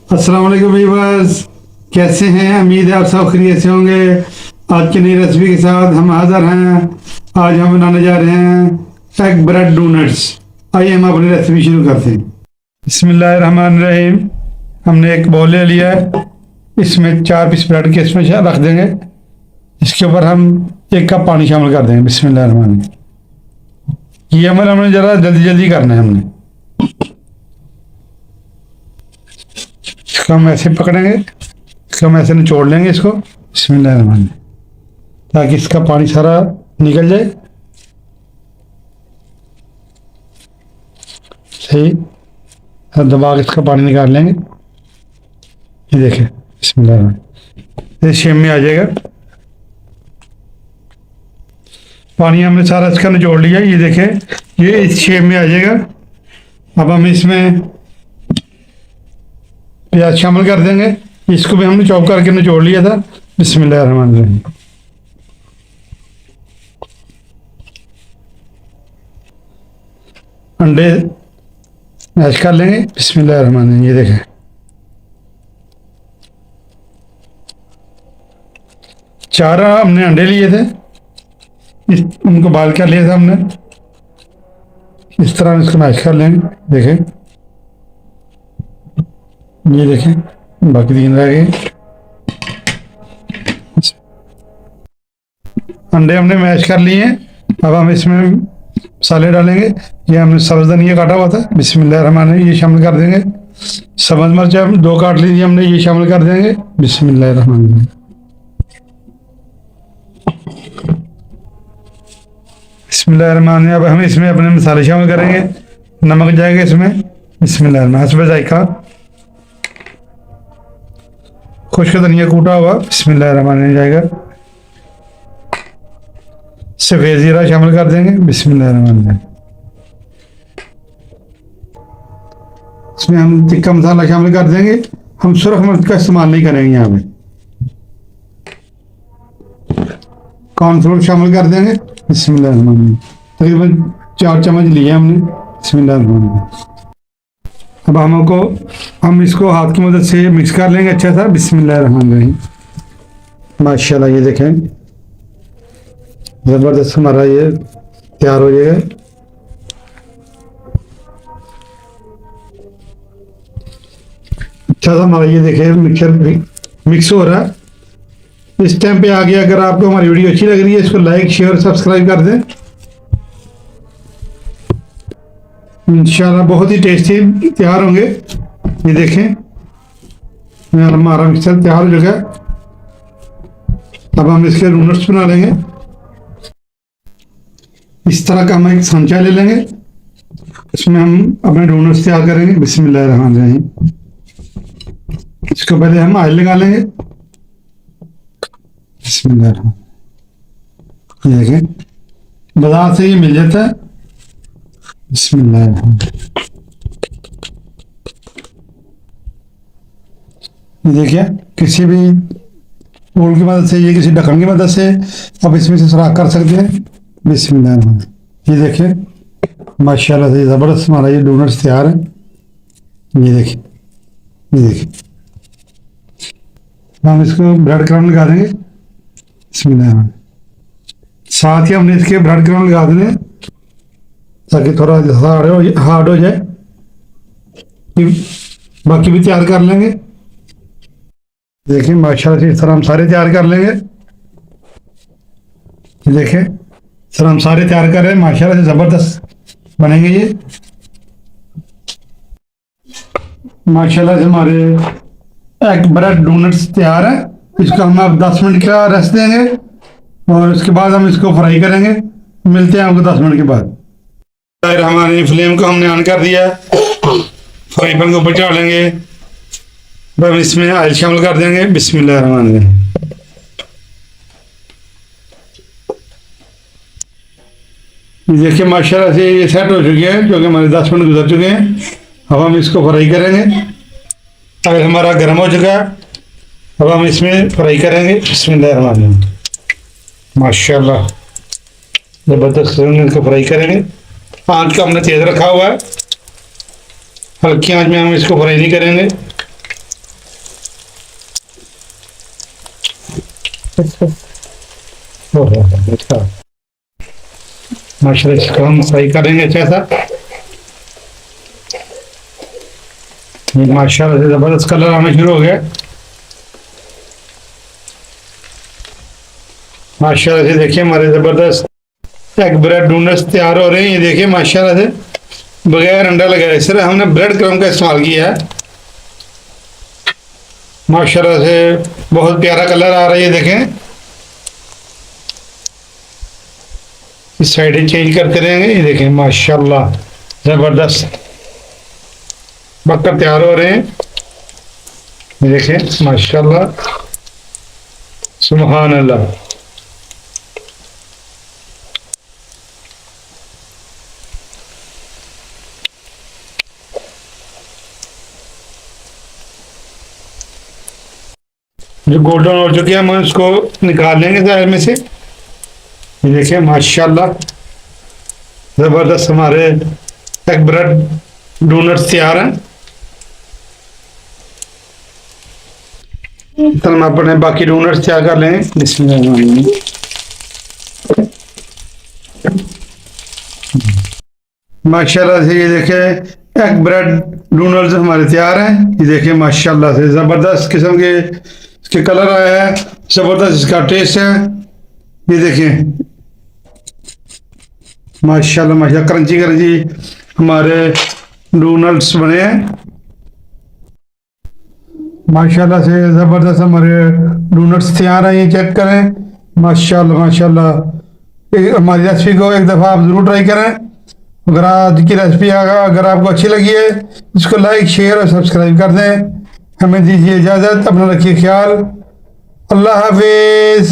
अस्सलाम वालेकुम व्यूअर्स, कैसे हैं? उम्मीद है आप सब खैरियत से होंगे। आज की नई रेसिपी के साथ हम हाज़िर हैं। आज हम बनाने जा रहे हैं एग ब्रेड डोनट्स। आइए हम अपनी रेसिपी शुरू करते हैं। बिस्मिल्लाहिर्रहमानिर्रहीम। हमने एक बाउल ले लिया है, इसमें 4 पीस ब्रेड के इसमें रख देंगे। इसके ऊपर हम 1 कप पानी शामिल कर देंगे। बिस्मिल्लाहिर्रहमानिर्रहीम। ये अमल हमने ज़रा जल्दी जल्दी करना है। हमने इसको हम ऐसे पकड़ेंगे, इसको हम ऐसे निचोड़ लेंगे इसको। बिस्मिल्लाहिर्रहमानिर्रहीम, ताकि इसका पानी सारा निकल जाए। सही दबा के इसका पानी निकाल लेंगे। ये देखें, बिस्मिल्लाहिर्रहमानिर्रहीम, इस शेप में आ जाएगा। पानी हमने सारा इसका निचोड़ लिया। ये देखें, ये इस शेप में आ जाएगा। अब हम इसमें प्याज शामिल कर देंगे। इसको भी हमने चॉप करके निचोड़ लिया था। बिस्मिल्लाहिर्रहमानिर्रहीम। अंडे मैश कर लेंगे। बिस्मिल्लाहिर्रहमानिर्रहीम। ये देखें, चार हमने अंडे लिए थे, उनको बाल कर लिया था हमने। इस तरह इसको मैश कर लेंगे। देखें, ये देखें, बाकी 3 रह गए। अंडे हमने मैश कर लिए हैं। अब हम इसमें मसाले डालेंगे। ये हमने सब्ज़ धनिया काटा हुआ था। बिस्मिल्लाहिर्रहमानिर्रहीम, ये शामिल कर देंगे। सब्ज़ मिर्च 2 काट लीजिए हमने, ये शामिल कर देंगे। बिस्मिल्लाहिर्रहमानिर्रहीम। बिस्मिल्लाहिर्रहमानिर्रहीम। अब हम इसमें अपने मसाले शामिल करेंगे। नमक जाएगा इसमें। बिस्मिल्लाहिर्रहमानिर्रहीम। हस्ब जायका खुश्क धनिया कूटा हुआ। बिस्मिल्लाहिर्रहमानिर्रहीम जाएगा। सफ़ेद ज़ीरा शामिल कर देंगे। बिस्मिल्लाहिर्रहमानिर्रहीम। इसमें हम तिक्का मसाला शामिल कर देंगे। हम सुरख मिर्च का इस्तेमाल नहीं करेंगे। यहाँ पे कॉर्नफ्लोर शामिल कर देंगे। बिस्मिल्लाहिर्रहमानिर्रहीम। तकरीबन 4 चम्मच लिए हमने। बिस्मिल्लाहिर्रहमानिर्रहीम। अब हम इसको हाथ की मदद से मिक्स कर लेंगे अच्छा सा। बिस्मिल्लाहिर्रहमानिर्रहीम। माशाल्लाह, ये देखें, ज़बरदस्त हमारा ये तैयार हो जाएगा। अच्छा सा हमारा ये देखें मिक्सर मिक्स हो रहा है। इस टाइम पे आगे अगर आपको हमारी वीडियो अच्छी लग रही है, इसको लाइक शेयर सब्सक्राइब कर दें। इंशाल्लाह बहुत ही टेस्टी तैयार होंगे। ये देखें, हमारा मिक्सर तैयार हो चुका है। अब हम इसके डोनट्स बना लेंगे। इस तरह का हम एक सांचा ले लेंगे, इसमें हम अपने डोनट्स तैयार करेंगे। बिस्मिल्लाहिर्रहमानिर्रहीम। इसको पहले हम ऑयल लगा लेंगे। बिस्मिल्लाहिर्रहमानिर्रहीम। ये देखें, बाजार से ये मिल जाता है। बिस्मिल्लाहिर्रहमानिर्रहीम। देखिए, किसी भी टूल की मदद से, ये किसी ढक्कन की मदद से आप इसमें से सुराख कर सकते हैं। बिस्मिल्लाहिर्रहमानिर्रहीम। ये देखिए, माशाल्लाह से ज़बरदस्त हमारा ये डोनट्स तैयार है। ये देखिए, ये देखिए, हम इसको ब्रेड क्रम्ब लगा देंगे। बिस्मिल्लाहिर्रहमानिर्रहीम। साथ ही हमने इसके ब्रेड क्रम्ब लगा देने, ताकि थोड़ा हार्ड हो जाए। बाकी भी तैयार कर लेंगे। देखिए, माशाल्लाह से इस तरह हम सारे तैयार कर लेंगे। देखें, इस तरह हम सारे तैयार कर रहे हैं। माशाल्लाह से ज़बरदस्त बनेंगे ये। माशाल्लाह से हमारे एग ब्रेड डोनट्स तैयार है। इसको हम अब 10 मिनट का रेस्ट देंगे और उसके बाद हम इसको फ्राई करेंगे। मिलते हैं आपको 10 मिनट के बाद। हमारी फ्लेम को हमने ऑन कर दिया। फ्राई पैन को ऊपर चढ़ा लेंगे। अब इसमें ऑयल शामिल कर देंगे। बिस्मिल्लाहिर्रहमानिर्रहीम। देखिए, माशाल्लाह से ये सेट हो चुके हैं, जो कि हमारे 10 मिनट गुजर चुके हैं। अब हम इसको फ्राई करेंगे। ऑयल हमारा गर्म हो चुका है। अब हम इसमें फ्राई करेंगे। बिस्मिल्लाहिर्रहमानिर्रहीम। माशाल्लाह ज़बरदस्त इसको फ्राई करेंगे। आंच का हमने तेज़ रखा हुआ है। हल्की आंच में हम इसको फ्राई नहीं करेंगे। ओहो, अच्छा। माशाल्लाह, इसको हम फ्राई करेंगे अच्छा सा। ये माशाल्लाह से जबरदस्त कलर आना शुरू हो गया। माशाल्लाह से देखिए हमारे जबरदस्त एग ब्रेड नूडल्स तैयार हो रहे हैं। ये देखिए माशाल्लाह से बगैर अंडा लगाए सिर्फ हमने ब्रेड क्रम्ब का इस्तेमाल किया है। माशाल्लाह से बहुत प्यारा कलर आ रहा है। ये देखें, इस साइड चेंज करते रहेंगे। ये देखें माशाल्लाह जबरदस्त बक्कर तैयार हो रहे हैं। ये देखें माशाल्लाह, सुभान अल्लाह। जो गोल्डन हो चुके हैं हम उसको निकाल लेंगे जायर में से। ये देखिए माशाल्लाह जबरदस्त हमारे एग ब्रेड डोनट्स तैयार हैं। तो हम अपने बाकी डोनट्स तैयार कर लेंगे। बिस्मिल्लाह। माशाल्लाह से ये देखें एग ब्रेड नूडल्स हमारे तैयार हैं। ये देखें माशाल्लाह से ज़बरदस्त किस्म के इसके कलर आया है, ज़बरदस्त इसका टेस्ट है। ये देखें माशाल्लाह माशाल्लाह क्रंची क्रंची हमारे नूडल्स बने हैं। माशाल्लाह से ज़बरदस्त हमारे नूडल्स तैयार हैं। ये चेक करें माशाल्लाह माशाल्लाह। हमारी रेसिपी को एक दफ़ा आप ज़रूर ट्राई करें। अगर आज की रेसिपी अगर आपको अच्छी लगी है इसको लाइक शेयर और सब्सक्राइब कर दें। हमें दीजिए इजाज़त, अपना रखिए ख्याल। अल्लाह हाफिज़।